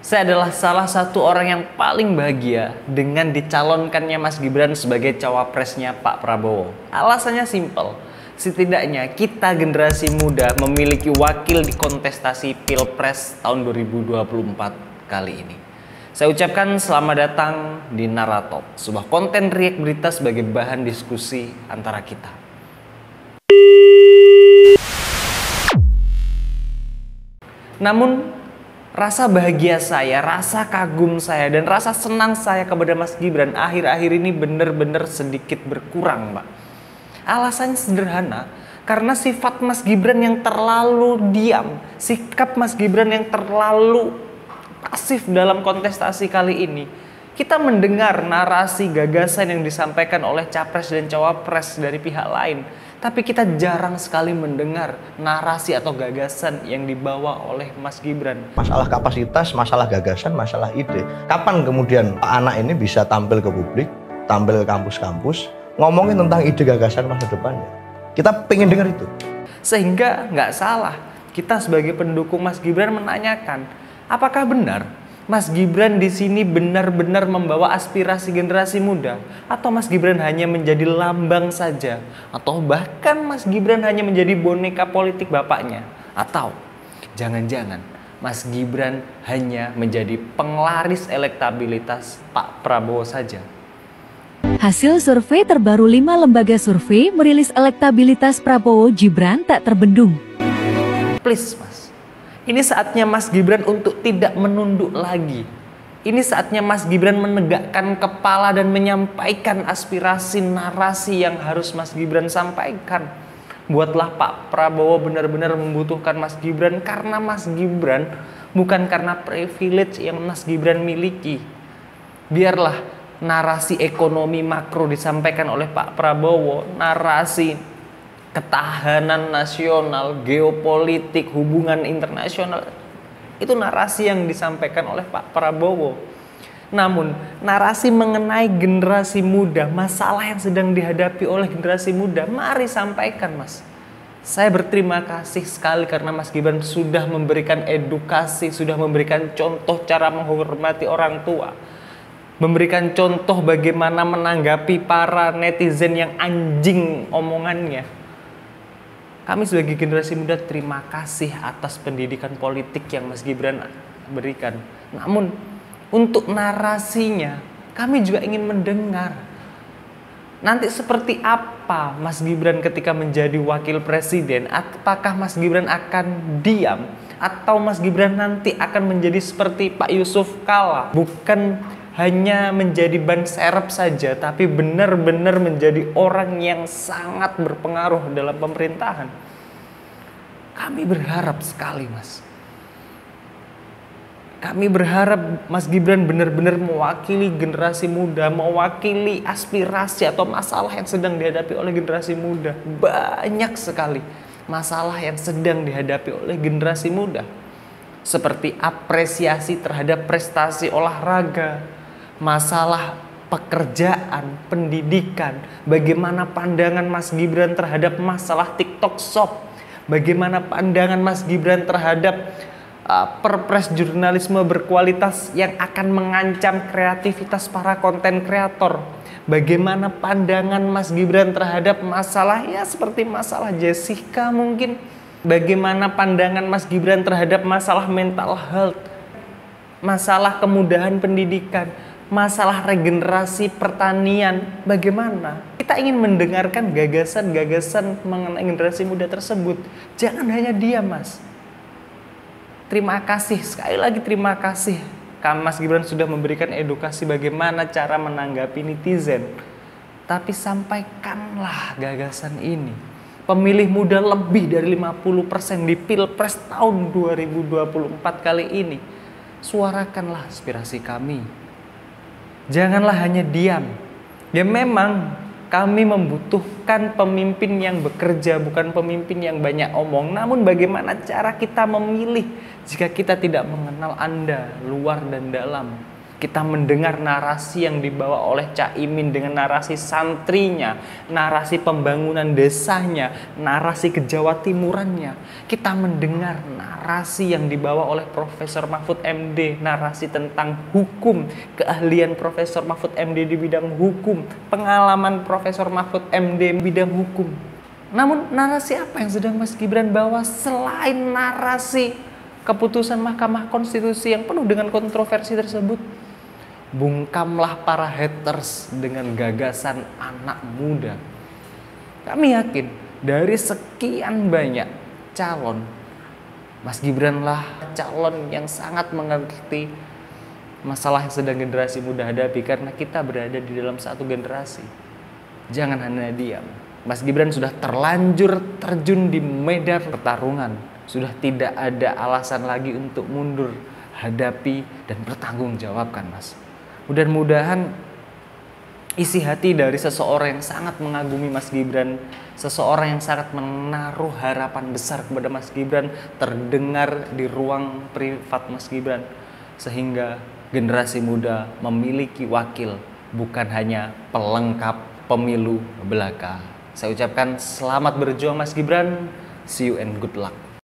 Saya adalah salah satu orang yang paling bahagia dengan dicalonkannya Mas Gibran sebagai cawapresnya Pak Prabowo. Alasannya simpel, setidaknya kita generasi muda memiliki wakil di kontestasi Pilpres tahun 2024 kali ini. Saya ucapkan selamat datang di Naratop, sebuah konten react berita sebagai bahan diskusi antara kita. Namun, rasa bahagia saya, rasa kagum saya, dan rasa senang saya kepada Mas Gibran akhir-akhir ini benar-benar sedikit berkurang, Pak. Alasannya sederhana, karena sifat Mas Gibran yang terlalu diam, sikap Mas Gibran yang terlalu pasif dalam kontestasi kali ini. Kita mendengar narasi gagasan yang disampaikan oleh capres dan cawapres dari pihak lain, tapi kita jarang sekali mendengar narasi atau gagasan yang dibawa oleh Mas Gibran. Masalah kapasitas, masalah gagasan, masalah ide. Kapan kemudian Pak anak ini bisa tampil ke publik, tampil ke kampus-kampus, ngomongin tentang ide gagasan masa depannya? Kita pengen dengar itu. Sehingga nggak salah kita sebagai pendukung Mas Gibran menanyakan, apakah benar Mas Gibran di sini benar-benar membawa aspirasi generasi muda, atau Mas Gibran hanya menjadi lambang saja, atau bahkan Mas Gibran hanya menjadi boneka politik bapaknya, atau jangan-jangan Mas Gibran hanya menjadi penglaris elektabilitas Pak Prabowo saja. Hasil survei terbaru 5 lembaga survei merilis elektabilitas Prabowo Gibran tak terbendung. Please Mas, ini saatnya Mas Gibran untuk tidak menunduk lagi. Ini saatnya Mas Gibran menegakkan kepala dan menyampaikan aspirasi narasi yang harus Mas Gibran sampaikan. Buatlah Pak Prabowo benar-benar membutuhkan Mas Gibran, karena Mas Gibran bukan karena privilege yang Mas Gibran miliki. Biarlah narasi ekonomi makro disampaikan oleh Pak Prabowo, narasi ketahanan nasional, geopolitik, hubungan internasional, itu narasi yang disampaikan oleh Pak Prabowo. Namun, narasi mengenai generasi muda, masalah yang sedang dihadapi oleh generasi muda, mari sampaikan, Mas. Saya berterima kasih sekali karena Mas Gibran sudah memberikan edukasi, sudah memberikan contoh cara menghormati orang tua, memberikan contoh bagaimana menanggapi para netizen yang anjing omongannya. Kami sebagai generasi muda terima kasih atas pendidikan politik yang Mas Gibran berikan. Namun untuk narasinya kami juga ingin mendengar. Nanti seperti apa Mas Gibran ketika menjadi wakil presiden? Apakah Mas Gibran akan diam? Atau Mas Gibran nanti akan menjadi seperti Pak Yusuf Kalla? Bukan hanya menjadi ban serep saja, tapi benar-benar menjadi orang yang sangat berpengaruh dalam pemerintahan. Kami berharap sekali, Mas. Kami berharap Mas Gibran benar-benar mewakili generasi muda, mewakili aspirasi atau masalah yang sedang dihadapi oleh generasi muda. Banyak sekali masalah yang sedang dihadapi oleh generasi muda. Seperti apresiasi terhadap prestasi olahraga, masalah pekerjaan, pendidikan, bagaimana pandangan Mas Gibran terhadap masalah TikTok Shop, bagaimana pandangan Mas Gibran terhadap perpres jurnalisme berkualitas yang akan mengancam kreativitas para konten kreator, bagaimana pandangan Mas Gibran terhadap masalah ya seperti masalah Jessica mungkin, bagaimana pandangan Mas Gibran terhadap masalah mental health, masalah kemudahan pendidikan, masalah regenerasi pertanian, bagaimana? Kita ingin mendengarkan gagasan-gagasan mengenai generasi muda tersebut. Jangan hanya diam, Mas. Terima kasih, sekali lagi terima kasih. Mas Gibran sudah memberikan edukasi bagaimana cara menanggapi netizen. Tapi sampaikanlah gagasan ini. Pemilih muda lebih dari 50% di Pilpres tahun 2024 kali ini. Suarakanlah aspirasi kami. Janganlah hanya diam. Ya memang kami membutuhkan pemimpin yang bekerja, bukan pemimpin yang banyak omong. Namun bagaimana cara kita memilih jika kita tidak mengenal Anda luar dan dalam? Kita mendengar narasi yang dibawa oleh Caimin dengan narasi santrinya, narasi pembangunan desanya, narasi kejawa timurannya. Kita mendengar narasi yang dibawa oleh Profesor Mahfud MD, narasi tentang hukum, keahlian Profesor Mahfud MD di bidang hukum, pengalaman Profesor Mahfud MD di bidang hukum. Namun narasi apa yang sedang Mas Gibran bawa selain narasi keputusan Mahkamah Konstitusi yang penuh dengan kontroversi tersebut? Bungkamlah para haters dengan gagasan anak muda. Kami yakin dari sekian banyak calon, Mas Gibran lah calon yang sangat mengerti masalah yang sedang generasi muda hadapi, karena kita berada di dalam satu generasi. Jangan hanya diam. Mas Gibran sudah terlanjur terjun di medan pertarungan. Sudah tidak ada alasan lagi untuk mundur, hadapi dan bertanggungjawabkan, Mas. Mudah-mudahan isi hati dari seseorang yang sangat mengagumi Mas Gibran, seseorang yang sangat menaruh harapan besar kepada Mas Gibran, terdengar di ruang privat Mas Gibran, sehingga generasi muda memiliki wakil, bukan hanya pelengkap pemilu belaka. Saya ucapkan selamat berjuang Mas Gibran, see you and good luck.